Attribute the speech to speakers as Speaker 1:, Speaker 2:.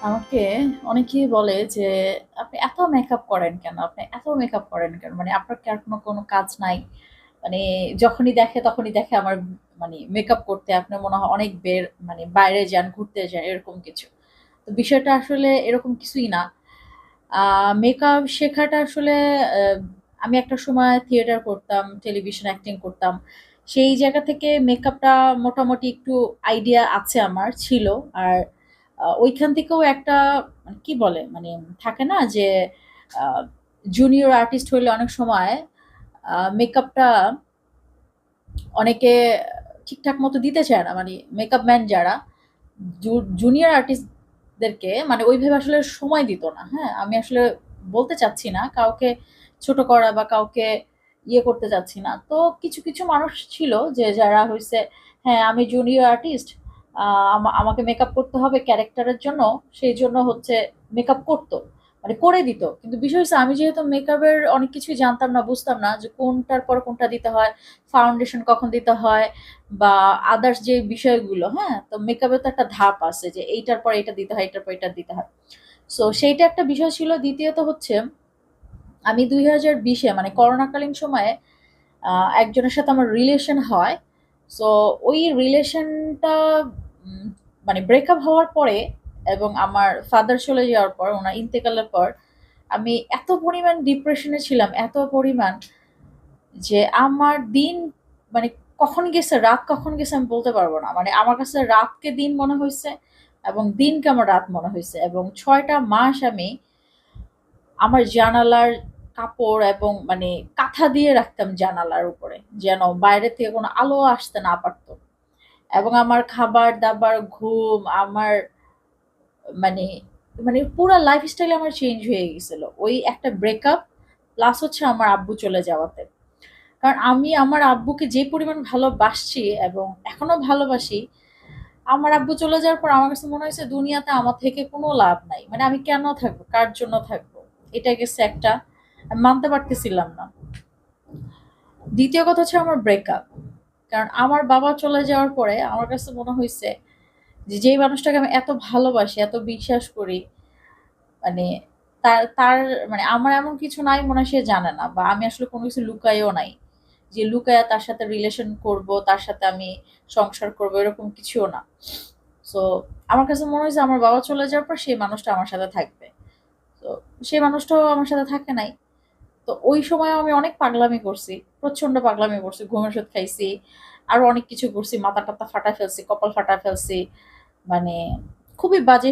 Speaker 1: আমাকে অনেকেই বলে যে, "আপনি এত মেকআপ করেন কেন? আপনি এত মেকআপ করেন কেন? মানে আপনার কি আর কোনো কাজ নাই?" মানে যখনই দেখে তখনই দেখে আমার মানে মেকআপ করতে। আপনার মনে হয় অনেক মানে বাইরে যান, ঘুরতে যান এরকম কিছু। তো বিষয়টা আসলে এরকম কিছুই না। আ মেকআপ শেখাটা আসলে আ আমি একটা সময় থিয়েটার করতাম, টেলিভিশন অ্যাক্টিং করতাম। সেই জায়গা থেকে মেকআপটা মোটামুটি একটু আইডিয়া আছে আমার, ছিল। আর ওইখান থেকেও একটা মানে কি বলে? মানে থাকে না যে আ জুনিয়র আর্টিস্ট হইলে অনেক সময় মেকআপটা অনেকে ঠিকঠাক মতো দিতে চায় না। মানে মেকআপ ম্যান যারা জুনিয়র আর্টিস্টদেরকে মানে ওইভাবে আসলে সময় দিত না। হ্যাঁ? আমি আসলে বলতে চাচ্ছি না কাউকে ছোট করা বা কাউকে ইয়ে করতে চাচ্ছি না। তো কিছু মানুষ ছিল যে যারা হইছে হ্যাঁ, আমি জুনিয়র আর্টিস্ট আ আমাকে মেকআপ করতে হবে ক্যারেক্টারের জন্য। সেইজন্য হচ্ছে মেকআপ করত। মানে করে দিত। কিন্তু বিষয় হইছে আমি যেহেতু মেকআপের অনেক কিছুই জানতাম না, বুঝতাম না যে কোনটার পর কোনটা দিতে হয়, ফাউন্ডেশন কখন দিতে হয় বা আদার্স যে বিষয়গুলো, হ্যাঁ? তো মেকআপের তো একটা ধাপ আছে যে এইটার পর এটা দিতে হয়, এটার পর এটা দিতে হয়। সো সেইটা একটা বিষয় ছিল। দ্বিতীয়ত হচ্ছে আমি ২০২০ এ মানে করোনাকালীন সময়ে আ একজনের সাথে আমার রিলেশন হয়। সো ওই রিলেশনটা উম মানে ব্রেকআপ হওয়ার পরে এবং আমার ফাদার চলে যাওয়ার পর, উনার ইন্তেকালের পর আমি এত পরিমাণ ডিপ্রেশনে ছিলাম, এত পরিমাণ যে আমার দিন মানে কখন গেছে, রাত কখন গেছে আমি বলতে পারবো না। মানে আমার কাছে রাতকে দিন মনে হইছে এবং দিনকে আমার রাত মনে হইছে এবং ৬ টা মাস আমি আমার জানালার কাপড় এবং মানে কাঁথা দিয়ে রাখতাম জানালার উপরে। যেন বাইরে থেকে কোনো আলো আসতে না পারত। এবং আমার খাবার-দাবার, ঘুম, আমার মানে মানে পুরা লাইফস্টাইল আমার চেঞ্জ হয়ে গেছিল। ওই একটা ব্রেকআপ প্লাস হচ্ছে আমার আব্বু চলে যাওয়াতে। কারণ আমি আমার আব্বুকে যে পরিমাণ ভালোবাসছি এবং এখনো ভালোবাসি, আমার আব্বু চলে যাওয়ার পর আমার কাছে মনে হয়েছে দুনিয়াতে আমার থেকে কোনো লাভ নাই। মানে আমি কেন থাকবো? কার জন্য থাকবো? এটা গেছে একটা। আমি মানতে পারতেছিলাম না। দ্বিতীয় কথা হচ্ছে আমার ব্রেকআপ। কারণ আমার বাবা চলে যাওয়ার পরে আমার কাছে মনে হইছে যে, যেই মানুষটাকে আমি এত ভালোবাসি, এত বিশ্বাস করি, মানে তার তার মানে আমার এমন কিছু নাই মনে হয় সে জানে না বা আমি আসলে কোনো কিছু লুকাইও নাই। যে লুকায়া তার সাথে রিলেশন করব, তার সাথে আমি সংসার করব এরকম কিছুও না। সো আমার কাছে মনে হয়েছে আমার বাবা চলে যাওয়ার পর সেই মানুষটা আমার সাথে থাকবে। তো সেই মানুষটাও আমার সাথে থাকে নাই। তো ওই সময় আমি অনেক পাগলামি করছি। প্রচন্ড পাগলামি করছি। ঘুমের ওষুধ খাইছি। আরো অনেক কিছু করছি। মাথা-টাথা ফাটায় ফেলছি, কপাল ফাটায় ফেলছি। মানে খুবই বাজে